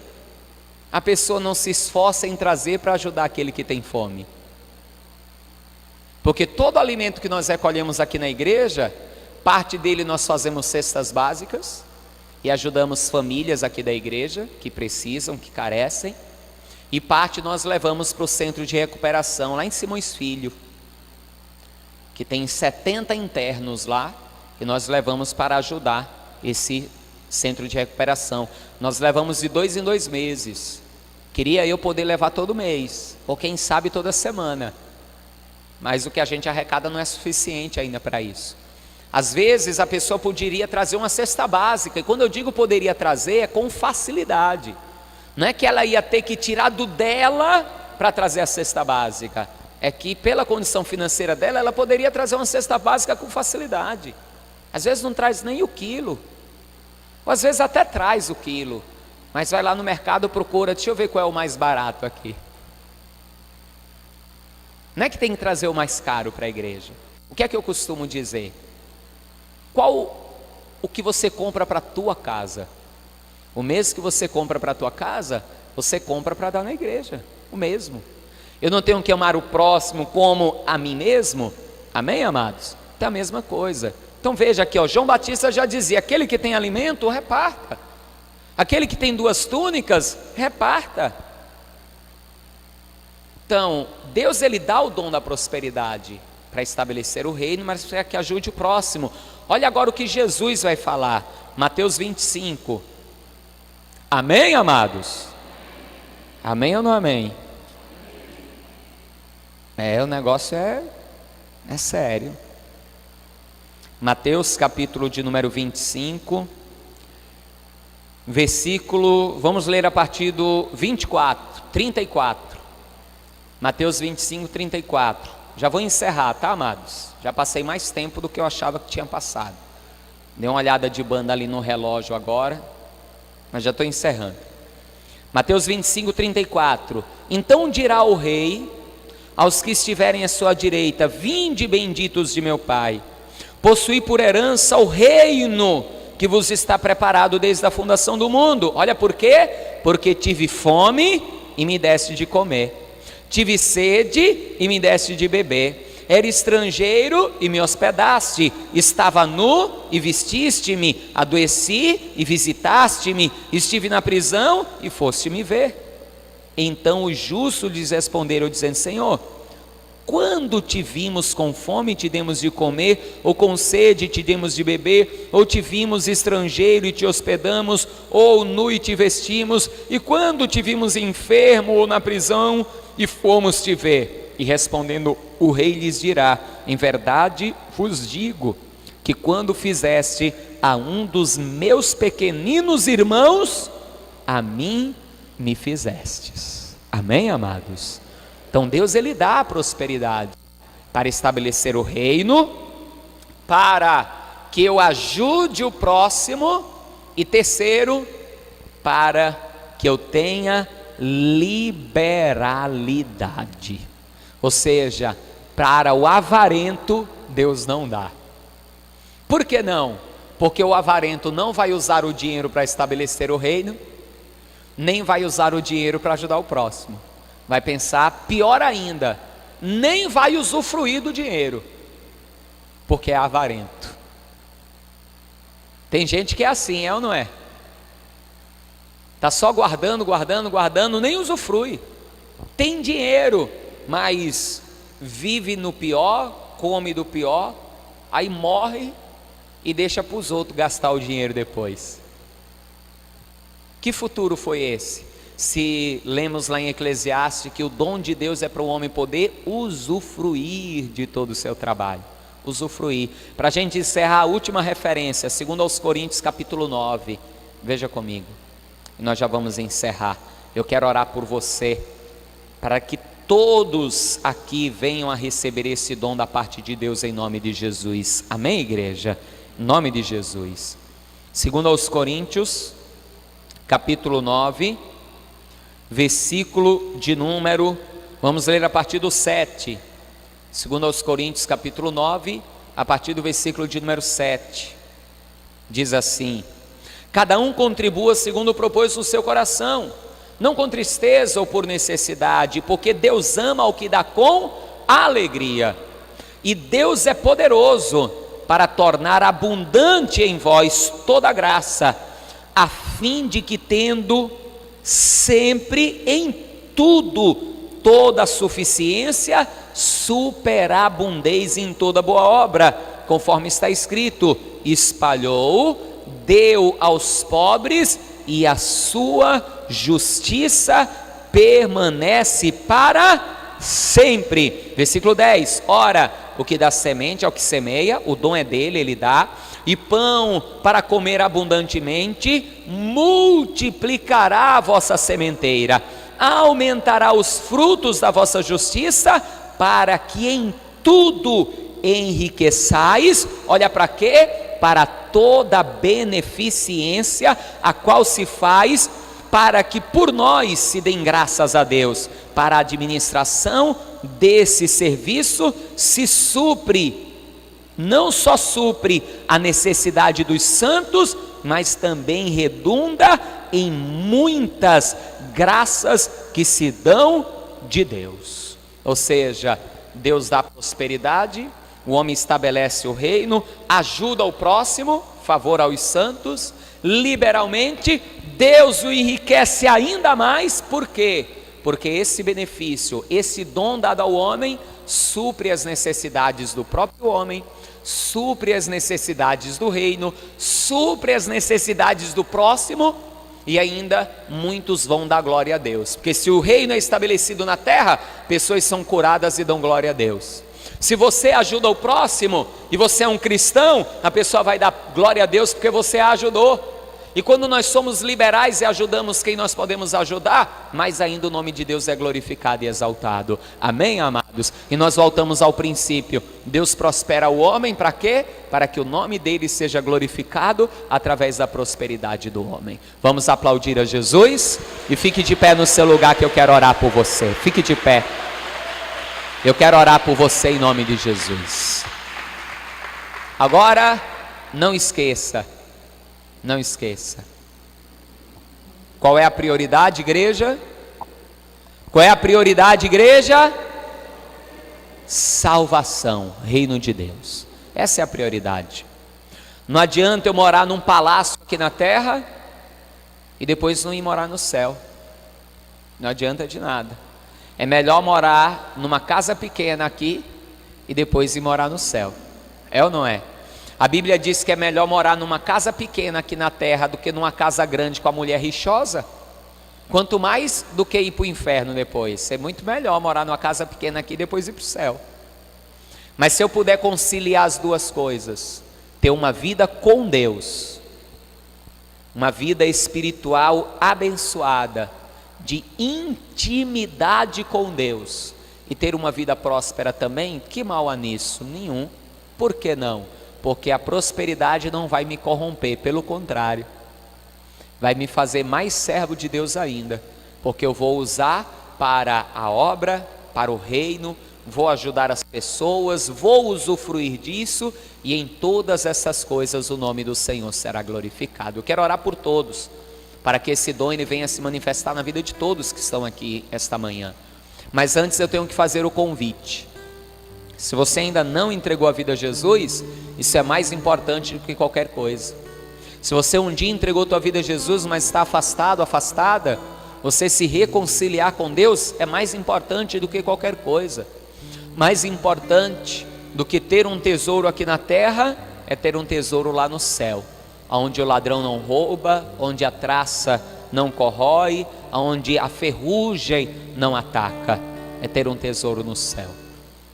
[SPEAKER 1] a pessoa não se esforça em trazer para ajudar aquele que tem fome? Porque todo alimento que nós recolhemos aqui na igreja, parte dele nós fazemos cestas básicas e ajudamos famílias aqui da igreja que precisam, que carecem, e parte nós levamos para o centro de recuperação lá em Simões Filho, que tem 70 internos lá, e nós levamos para ajudar esse centro de recuperação. Nós levamos de 2 em 2 meses. Queria eu poder levar todo mês, ou quem sabe toda semana, mas o que a gente arrecada não é suficiente ainda para isso. Às vezes a pessoa poderia trazer uma cesta básica, e quando eu digo poderia trazer, é com facilidade. Não é que ela ia ter que tirar do dela para trazer a cesta básica, é que pela condição financeira dela, ela poderia trazer uma cesta básica com facilidade. Às vezes não traz nem o quilo, ou às vezes até traz o quilo, mas vai lá no mercado, procura, deixa eu ver qual é o mais barato aqui. Não é que tem que trazer o mais caro para a igreja. O que é que eu costumo dizer? Qual o que você compra para a tua casa? O mesmo que você compra para a tua casa, você compra para dar na igreja, o mesmo. Eu não tenho que amar o próximo como a mim mesmo? Amém, amados? É a mesma coisa. Então veja aqui, João Batista já dizia, aquele que tem alimento, reparta. Aquele que tem 2 túnicas, reparta. Então, Deus ele dá o dom da prosperidade para estabelecer o reino, mas para que ajude o próximo. Olha agora o que Jesus vai falar, Mateus 25. Amém, amados? Amém ou não amém? O negócio é sério. Mateus capítulo de número 25, versículo, vamos ler a partir do 34. Mateus 25, 34. Já vou encerrar, tá, amados? Já passei mais tempo do que eu achava que tinha passado. Dei uma olhada de banda ali no relógio agora, mas já estou encerrando. Mateus 25, 34. Então dirá o rei aos que estiverem à sua direita: vinde, benditos de meu Pai, possuí por herança o reino que vos está preparado desde a fundação do mundo. Olha por quê? Porque tive fome e me deste de comer, tive sede e me deste de beber, era estrangeiro e me hospedaste, estava nu e vestiste-me, adoeci e visitaste-me, estive na prisão e foste me ver. Então os justos lhes responderam dizendo: Senhor, quando te vimos com fome e te demos de comer, ou com sede e te demos de beber, ou te vimos estrangeiro e te hospedamos, ou nu e te vestimos, e quando te vimos enfermo ou na prisão e fomos te ver? E respondendo o rei lhes dirá: em verdade vos digo, que quando fizeste a um dos meus pequeninos irmãos, a mim me fizestes. Amém, amados? Então Deus ele dá a prosperidade para estabelecer o reino, para que eu ajude o próximo, e terceiro, para que eu tenha liberalidade. Ou seja, para o avarento Deus não dá. Por que não? Porque o avarento não vai usar o dinheiro para estabelecer o reino, nem vai usar o dinheiro para ajudar o próximo. Vai pensar, pior ainda, nem vai usufruir do dinheiro, porque é avarento. Tem gente que é assim, é ou não é? Está só guardando, nem usufrui. Tem dinheiro, mas vive no pior, come do pior, aí morre e deixa para os outros gastar o dinheiro depois. Que futuro foi esse? Se lemos lá em Eclesiastes que o dom de Deus é para o homem poder usufruir de todo o seu trabalho. Usufruir. Para a gente encerrar, a última referência, 2 Coríntios capítulo 9. Veja comigo. E nós já vamos encerrar. Eu quero orar por você, para que todos aqui venham a receber esse dom da parte de Deus em nome de Jesus. Amém, igreja? Em nome de Jesus. 2 Coríntios capítulo 9, versículo de número, vamos ler a partir do 7, segundo aos Coríntios capítulo 9, a partir do versículo de número 7, diz assim: cada um contribua segundo propôs no seu coração, não com tristeza ou por necessidade, porque Deus ama ao que dá com alegria, e Deus é poderoso para tornar abundante em vós toda graça, a fim de que, tendo sempre em tudo toda a suficiência, superabundeis em toda boa obra, conforme está escrito: espalhou, deu aos pobres, e a sua justiça permanece para sempre. Versículo 10: ora, o que dá semente ao que semeia, o dom é dele, ele dá, e pão para comer abundantemente, multiplicará a vossa sementeira, aumentará os frutos da vossa justiça, para que em tudo enriqueçais. Olha para quê? Para toda beneficência, a qual se faz para que por nós se deem graças a Deus. Para a administração desse serviço se supre, não só supre a necessidade dos santos, mas também redunda em muitas graças que se dão de Deus. Ou seja, Deus dá prosperidade, o homem estabelece o reino, ajuda o próximo, favor aos santos, liberalmente, Deus o enriquece ainda mais. Por quê? Porque esse benefício, esse dom dado ao homem, supre as necessidades do próprio homem, supre as necessidades do reino, supre as necessidades do próximo, e ainda muitos vão dar glória a Deus, porque se o reino é estabelecido na terra, pessoas são curadas e dão glória a Deus. Se você ajuda o próximo e você é um cristão, a pessoa vai dar glória a Deus porque você a ajudou. E quando nós somos liberais e ajudamos quem nós podemos ajudar, mais ainda o nome de Deus é glorificado e exaltado. Amém, amados? E nós voltamos ao princípio: Deus prospera o homem para quê? Para que o nome dele seja glorificado através da prosperidade do homem. Vamos aplaudir a Jesus? E fique de pé no seu lugar, que eu quero orar por você. Fique de pé. Eu quero orar por você em nome de Jesus. Agora, não esqueça. Não esqueça. Qual é a prioridade, igreja? Qual é a prioridade, igreja? Salvação, reino de Deus. Essa é a prioridade. Não adianta eu morar num palácio aqui na terra e depois não ir morar no céu. Não adianta de nada. É melhor morar numa casa pequena aqui e depois ir morar no céu. É ou não é? A Bíblia diz que é melhor morar numa casa pequena aqui na terra do que numa casa grande com a mulher rixosa. Quanto mais do que ir para o inferno depois. É muito melhor morar numa casa pequena aqui e depois ir para o céu. Mas se eu puder conciliar as duas coisas, ter uma vida com Deus, uma vida espiritual abençoada, de intimidade com Deus, e ter uma vida próspera também, que mal há nisso? Nenhum. Por que não? Porque a prosperidade não vai me corromper, pelo contrário, vai me fazer mais servo de Deus ainda, porque eu vou usar para a obra, para o reino, vou ajudar as pessoas, vou usufruir disso, e em todas essas coisas o nome do Senhor será glorificado. Eu quero orar por todos, para que esse dom ele venha se manifestar na vida de todos que estão aqui esta manhã. Mas antes eu tenho que fazer o convite. Se você ainda não entregou a vida a Jesus, isso é mais importante do que qualquer coisa. Se você um dia entregou a tua vida a Jesus, mas está afastado, afastada, você se reconciliar com Deus é mais importante do que qualquer coisa. Mais importante do que ter um tesouro aqui na terra, é ter um tesouro lá no céu, onde o ladrão não rouba, onde a traça não corrói, onde a ferrugem não ataca. É ter um tesouro no céu.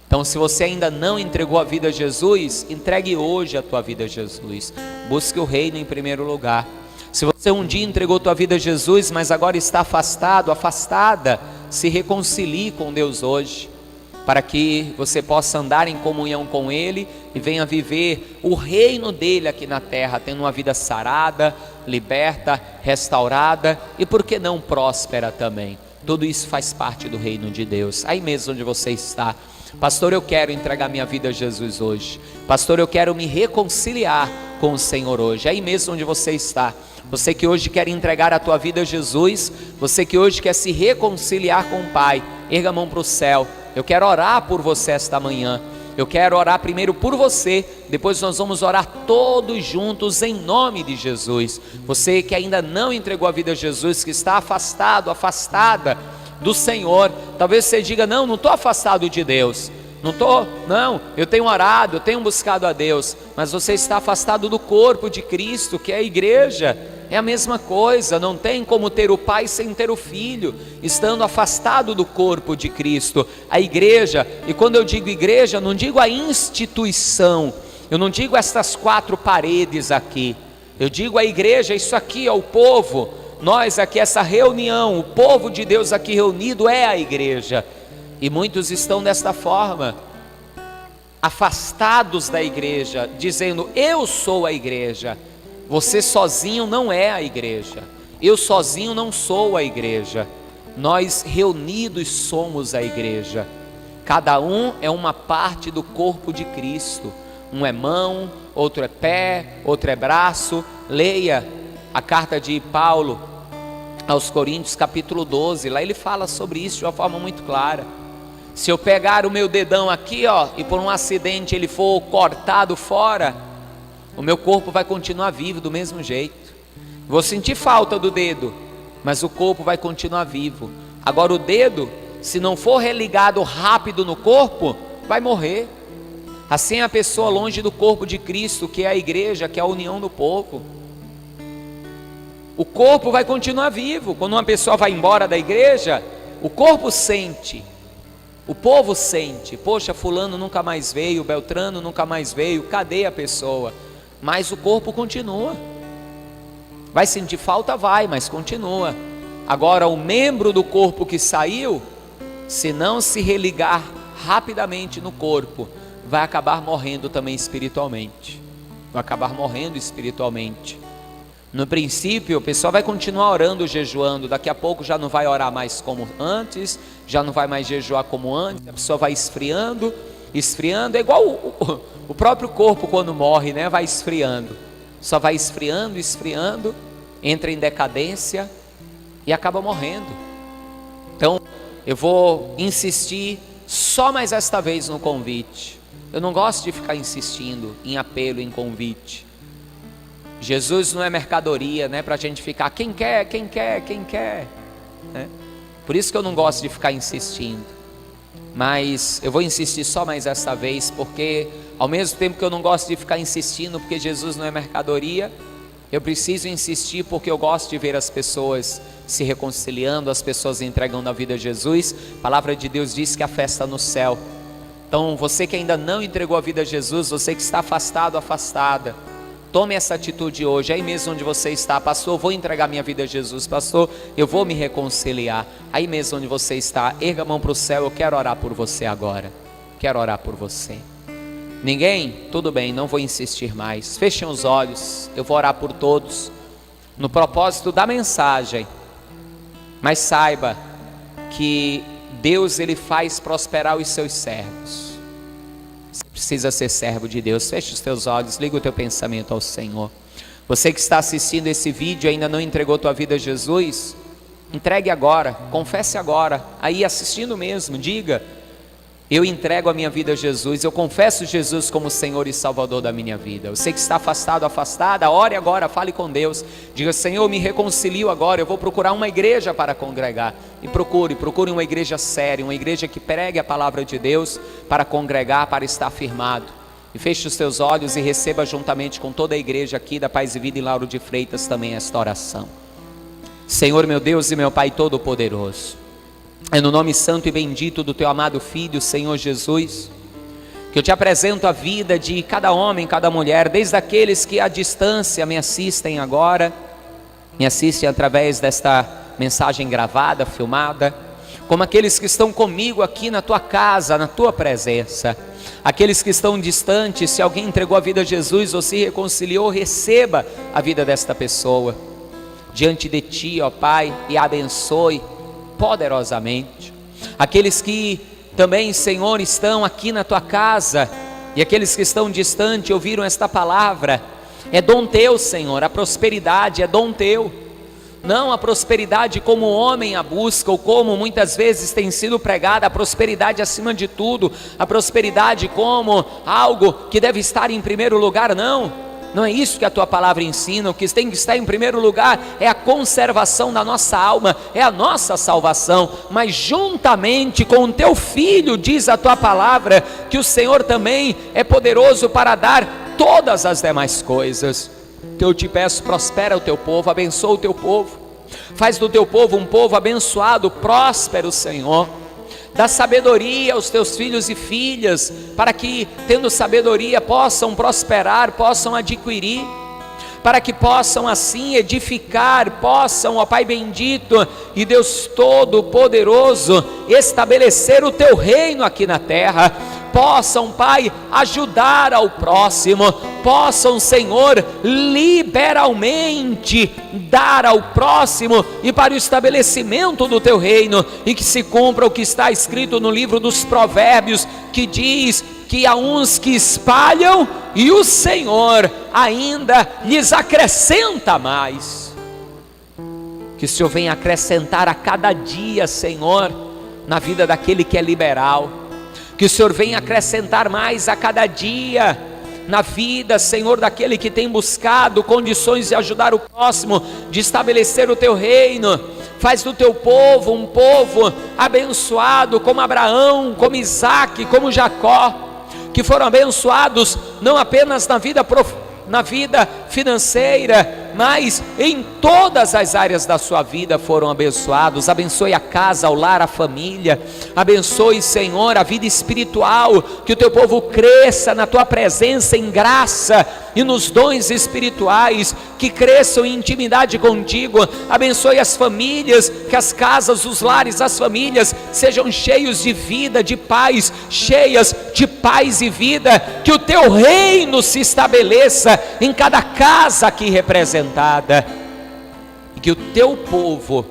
[SPEAKER 1] Então, se você ainda não entregou a vida a Jesus, entregue hoje a tua vida a Jesus. Busque o reino em primeiro lugar. Se você um dia entregou a tua vida a Jesus, mas agora está afastado, afastada, se reconcilie com Deus hoje, para que você possa andar em comunhão com Ele e venha viver o reino dEle aqui na terra, tendo uma vida sarada, liberta, restaurada e, por que não, próspera também. Tudo isso faz parte do reino de Deus. Aí mesmo onde você está: pastor, eu quero entregar minha vida a Jesus hoje. Pastor, eu quero me reconciliar com o Senhor hoje. Aí mesmo onde você está, você que hoje quer entregar a tua vida a Jesus, você que hoje quer se reconciliar com o Pai, erga a mão para o céu. Eu quero orar por você esta manhã. Eu quero orar primeiro por você, depois nós vamos orar todos juntos em nome de Jesus. Você que ainda não entregou a vida a Jesus, que está afastado, afastada do Senhor, talvez você diga: não estou afastado de Deus, não, eu tenho orado, eu tenho buscado a Deus, mas você está afastado do corpo de Cristo, que é a igreja. É a mesma coisa, não tem como ter o Pai sem ter o Filho, estando afastado do corpo de Cristo, a igreja. E quando eu digo igreja, não digo a instituição, eu não digo estas 4 paredes aqui, eu digo a igreja, isso aqui é o povo, nós aqui, essa reunião, o povo de Deus aqui reunido é a igreja. E muitos estão desta forma, afastados da igreja, dizendo: eu sou a igreja. Você sozinho não é a igreja, eu sozinho não sou a igreja, nós reunidos somos a igreja. Cada um é uma parte do corpo de Cristo, um é mão, outro é pé, outro é braço. Leia a carta de Paulo aos Coríntios capítulo 12, lá ele fala sobre isso de uma forma muito clara. Se eu pegar o meu dedão aqui, e por um acidente ele for cortado fora, o meu corpo vai continuar vivo do mesmo jeito. Vou sentir falta do dedo, mas o corpo vai continuar vivo. Agora o dedo, se não for religado rápido no corpo, vai morrer. Assim é a pessoa longe do corpo de Cristo, que é a igreja, que é a união do povo. O corpo vai continuar vivo. Quando uma pessoa vai embora da igreja, o corpo sente, o povo sente: poxa, fulano nunca mais veio, Beltrano nunca mais veio, cadê a pessoa? Mas o corpo continua. Vai sentir falta? Vai, mas continua. Agora o membro do corpo que saiu, se não se religar rapidamente no corpo, vai acabar morrendo também espiritualmente. Vai acabar morrendo espiritualmente. No princípio, o pessoal vai continuar orando, jejuando. Daqui a pouco já não vai orar mais como antes, já não vai mais jejuar como antes. A pessoa vai esfriando. É igual o próprio corpo quando morre, né? Vai esfriando. Só vai esfriando, entra em decadência e acaba morrendo. Então, eu vou insistir só mais esta vez no convite. Eu não gosto de ficar insistindo em apelo, em convite. Jesus não é mercadoria, né? Para a gente ficar, quem quer, né? Por isso que eu não gosto de ficar insistindo. Mas eu vou insistir só mais esta vez, porque ao mesmo tempo que eu não gosto de ficar insistindo, porque Jesus não é mercadoria, eu preciso insistir porque eu gosto de ver as pessoas se reconciliando, as pessoas entregando a vida a Jesus. A palavra de Deus diz que a festa no céu. Então você que ainda não entregou a vida a Jesus, você que está afastado, afastada, tome essa atitude hoje, aí mesmo onde você está. Pastor, eu vou entregar minha vida a Jesus. Pastor, eu vou me reconciliar. Aí mesmo onde você está, erga a mão para o céu. Eu quero orar por você agora. Quero orar por você. Ninguém? Tudo bem, não vou insistir mais. Fechem os olhos, eu vou orar por todos, no propósito da mensagem. Mas saiba que Deus, Ele faz prosperar os seus servos. Você precisa ser servo de Deus. Feche os teus olhos, liga o teu pensamento ao Senhor. Você que está assistindo esse vídeo e ainda não entregou tua vida a Jesus, entregue agora, confesse agora, aí assistindo mesmo, diga: eu entrego a minha vida a Jesus, eu confesso Jesus como Senhor e Salvador da minha vida. Você que está afastado, afastada, ore agora, fale com Deus, diga: Senhor, me reconcilio agora, eu vou procurar uma igreja para congregar. E procure uma igreja séria, uma igreja que pregue a palavra de Deus, para congregar, para estar firmado. E feche os teus olhos e receba juntamente com toda a igreja aqui da Paz e Vida em Lauro de Freitas também esta oração. Senhor, meu Deus e meu Pai Todo-Poderoso, é no nome santo e bendito do Teu amado Filho, Senhor Jesus, que eu Te apresento a vida de cada homem, cada mulher, desde aqueles que à distância me assistem agora, me assistem através desta mensagem gravada, filmada, como aqueles que estão comigo aqui na Tua casa, na Tua presença, aqueles que estão distantes. Se alguém entregou a vida a Jesus ou se reconciliou, receba a vida desta pessoa diante de Ti, ó Pai, e abençoe poderosamente. Aqueles que também, Senhor, estão aqui na tua casa, e aqueles que estão distante ouviram esta palavra, é dom teu, Senhor, a prosperidade é dom teu, não a prosperidade como o homem a busca, ou como muitas vezes tem sido pregada, a prosperidade acima de tudo, a prosperidade como algo que deve estar em primeiro lugar, não é isso que a tua palavra ensina. O que tem que estar em primeiro lugar é a conservação da nossa alma, é a nossa salvação, mas juntamente com o teu Filho, diz a tua palavra, que o Senhor também é poderoso para dar todas as demais coisas. Que eu te peço, prospera o teu povo, abençoa o teu povo, faz do teu povo um povo abençoado, próspero, Senhor. Dá sabedoria aos teus filhos e filhas, para que, tendo sabedoria, possam prosperar, possam adquirir, para que possam assim edificar, possam, ó Pai bendito e Deus Todo-Poderoso, estabelecer o teu reino aqui na terra, possam, Pai, ajudar ao próximo, possam, Senhor, liberalmente dar ao próximo e para o estabelecimento do teu reino, e que se cumpra o que está escrito no livro dos Provérbios, que diz que há uns que espalham e o Senhor ainda lhes acrescenta mais. Que o Senhor venha acrescentar a cada dia, Senhor, na vida daquele que é liberal. Que o Senhor venha acrescentar mais a cada dia na vida, Senhor, daquele que tem buscado condições de ajudar o próximo, de estabelecer o teu reino. Faz do teu povo um povo abençoado, como Abraão, como Isaque, como Jacó, que foram abençoados não apenas na vida financeira, mas em todas as áreas da sua vida foram abençoados. Abençoe a casa, o lar, a família. Abençoe, Senhor, a vida espiritual, que o teu povo cresça na tua presença em graça e nos dons espirituais, que cresçam em intimidade contigo. Abençoe as famílias, que as casas, os lares, as famílias sejam cheios de vida, de paz, cheias de paz e vida, que o teu reino se estabeleça em cada casa aqui representada, e que o teu povo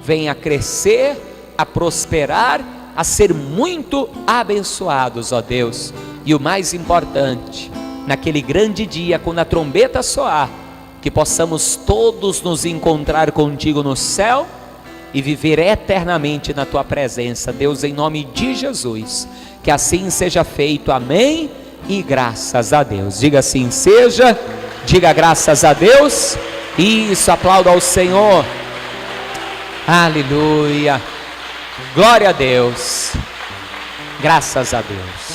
[SPEAKER 1] venha a crescer, a prosperar, a ser muito abençoados, ó Deus. E o mais importante, naquele grande dia, quando a trombeta soar, que possamos todos nos encontrar contigo no céu e viver eternamente na tua presença, Deus, em nome de Jesus. Que assim seja feito, amém, e graças a Deus. Diga assim seja, diga graças a Deus. Isso, aplauda ao Senhor. Aleluia, glória a Deus, graças a Deus.